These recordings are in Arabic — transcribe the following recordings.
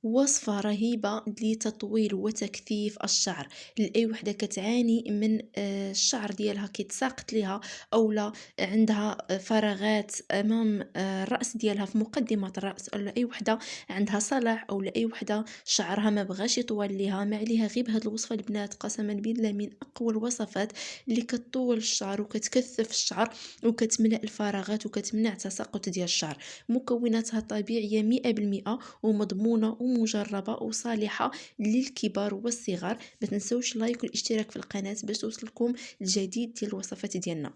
وصفة رهيبة لتطويل وتكثيف الشعر لأي وحدة كتعاني من الشعر ديالها كيتساقط ليها أولا عندها فراغات أمام الرأس ديالها في مقدمة الرأس، أولا أي وحدة عندها صلع، أولا أي وحدة شعرها ما بغاش يطول ليها. ما عليها غير بهاد الوصفة البنات قسما بالله من أقوى الوصفات اللي كتطول الشعر وكتكثف الشعر وكتملأ الفراغات وكتمنع تساقط ديال الشعر. مكوناتها طبيعية 100% ومضمونة ومجربة وصالحة للكبار والصغار. ما تنسوش لايك والاشتراك في القناة باش توصلكم الجديد ديال الوصفات ديالنا.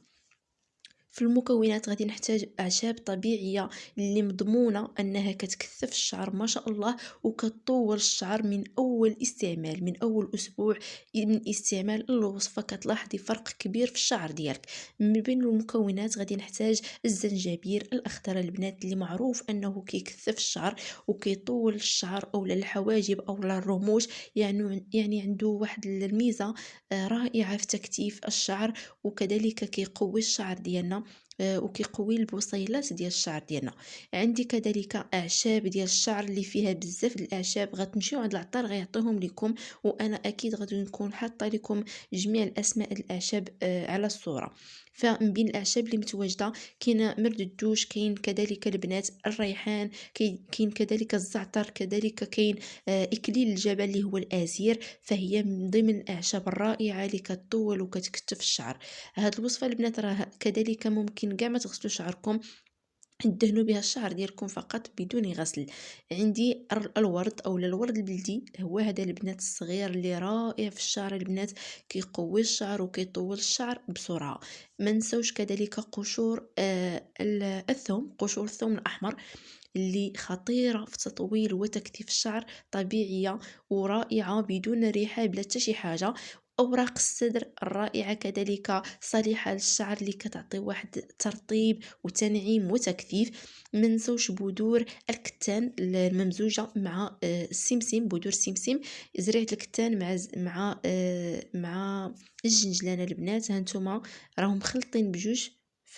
في المكونات غادي نحتاج اعشاب طبيعيه اللي مضمونه انها كتكثف الشعر ما شاء الله وكتطول الشعر من اول استعمال، من اول اسبوع من استعمال الوصفه كتلاحظي فرق كبير في الشعر ديالك. من بين المكونات غادي نحتاج الزنجبيل الاخضر البنات اللي معروف انه كيكثف الشعر وكيطول الشعر اولا الحواجب اولا الرموش، يعني عنده واحد الميزه رائعه في تكثيف الشعر وكذلك كيقوي الشعر ديالنا وكيقوي البصيلات ديال الشعر ديالنا. عندي كذلك اعشاب ديال الشعر اللي فيها بزاف د الاعشاب، غتمشيو عند العطار غيعطيهم لكم، وانا اكيد غادي نكون حاطه لكم جميع الاسماء الاعشاب على الصوره. فمن بين الاعشاب اللي متواجده كاين مرد الدوش، كاين كذلك البنات الريحان، كاين كذلك الزعتر، كذلك كاين اكليل الجبل اللي هو الازير، فهي من ضمن الاعشاب الرائعه اللي كتطول وكتكتف الشعر. هاد الوصفه البنات راه كذلك ممكن كاع ما تغسلوا شعركم، دهنوا بها الشعر ديالكم فقط بدون غسل. عندي الورد او الورد البلدي، هو هذا البنات الصغير اللي رائع في الشعر البنات، كيقوي الشعر وكيطول الشعر بسرعه. ما نسوش كذلك قشور الثوم، قشور الثوم الاحمر اللي خطيرة في تطويل وتكثيف الشعر، طبيعية ورائعة بدون ريحة بلا حتى شي حاجة. أوراق السدر الرائعة كذلك صالحة للشعر اللي كتعطي واحد ترطيب وتنعيم وتكثيف. منسوش بذور الكتان الممزوجة مع السمسم، بذور السمسم، زريعة الكتان مع الجنجلانة البنات، هانتوما راهم مخلطين بجوج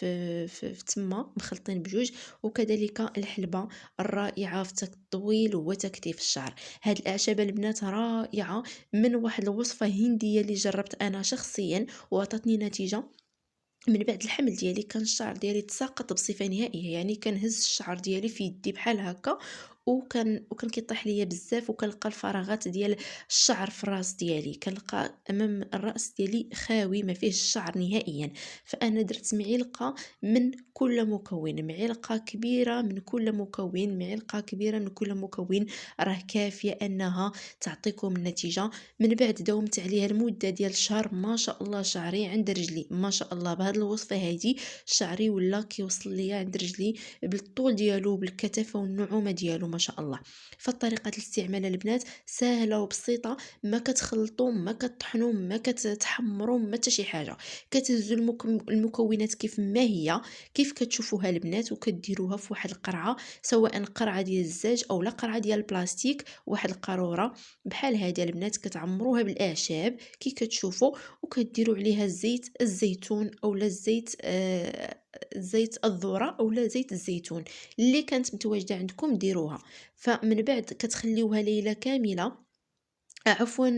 في تما مخلطين بجوج، وكذلك الحلبة الرائعة في تطويل وتكثيف الشعر. هاد الاعشاب البنات رائعة من واحد الوصفة هندية اللي جربت انا شخصيا وعطتني نتيجة. من بعد الحمل ديالي كان الشعر ديالي تساقط بصفه نهائيه، يعني كنهز الشعر ديالي في يدي بحال هكا وكان كيطيح ليا بزاف، وكنلقى الفراغات ديال الشعر في الراس ديالي، كنلقى امام الراس ديالي خاوي ما فيه الشعر نهائيا. فانا درت معلقه من كل مكون، معلقه كبيره من كل مكون، معلقه كبيره من كل مكون راه كافيه انها تعطيكم النتيجه. من بعد داومت عليها المده ديال شهر، ما شاء الله شعري عند رجلي ما شاء الله بهاد الوصفه هذه شعري ولا كيوصل ليا عند رجلي بالطول ديالو بالكثافه والنعومه ديالو ما شاء الله. فطريقه الاستعمال البنات سهله وبسيطه، ما كتخلطوا ما كطحنوا ما كتحمروا ما حتى شي حاجه، كتهزوا المكونات كيف ما هي، كيف كتشوفوها البنات، وكديروها في واحد القرعه، سواء قرعه ديال الزاج او لا قرعه ديال البلاستيك، واحد القاروره بحال هذه البنات كتعمروها بالاعشاب كي كتشوفوا، وكديروا عليها زيت الزيتون اولا زيت الذره اولا زيت الزيتون اللي كانت متواجده عندكم ديروها. فمن بعد كتخليوها ليله كامله، عفوا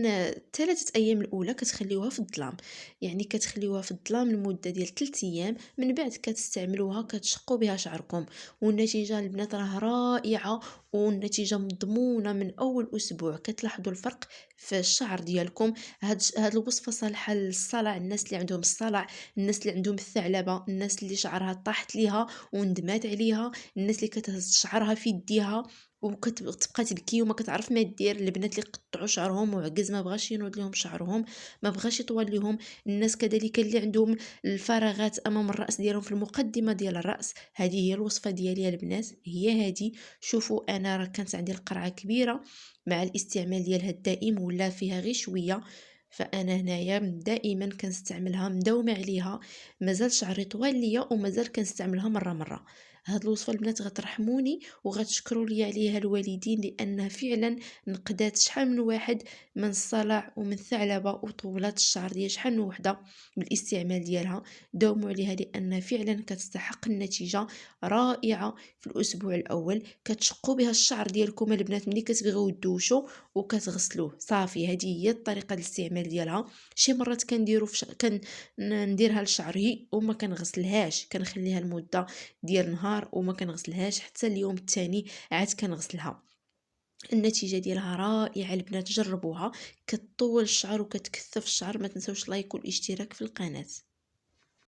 3 ايام الاولى كتخليوها في الظلام، يعني كتخليوها في الظلام لمده ديال 3 ايام، من بعد كتستعملوها كتشقوا بها شعركم، والنتيجه البنات راه رائعه والنتيجه مضمونه من اول اسبوع كتلاحظوا الفرق في الشعر ديالكم. هاد الوصفه صالحه للصلع، الناس اللي عندهم الصلع، الناس اللي عندهم الثعلبه، الناس اللي شعرها طاحت ليها وندمات عليها، الناس اللي كتهز شعرها في يديها وكتبقى تبكي وما كتعرف ما دير، البنات اللي قطعوا شعرهم وعجز ما بغاش ينوض لهم شعرهم، ما بغاش يطول لهم، الناس كذلك اللي عندهم الفراغات امام الراس ديالهم في المقدمه ديال الراس. هذه هي الوصفه ديالي البنات، هي هذه. شوفوا انا راه كانت عندي القرعه كبيره، مع الاستعمال ديالها الدائم ولا فيها غير شويه، فانا هنايا دائما كنستعملها مداومه عليها، مازال شعري طوال ليا ومازال كنستعملها مره مره. هاد الوصفة البنات غترحموني وغتشكروا لي عليها الوالدين، لأنها فعلا نقدات شحال من واحد من الصلع ومن الثعلبة وطولات الشعر ديال شحال من وحدة بالاستعمال ديالها. داوموا عليها لأنها فعلا كتستحق النتيجة رائعة. في الأسبوع الأول كتشقوا بها الشعر ديالكم البنات ملي كتبغيو دوشوا وكتغسلوه صافي. هذه هي الطريقة الاستعمال ديالها. شي مرات كنديرو نديرها لشعري وما كنغسلهاش، كنخليها لمدة ديال نهار وما كنغسلهاش حتى اليوم الثاني عاد كنغسلها. النتيجة ديالها رائعة البنات، جربوها. كتطول الشعر وكتكثف الشعر. ما تنسوش لايك والاشتراك في القناة.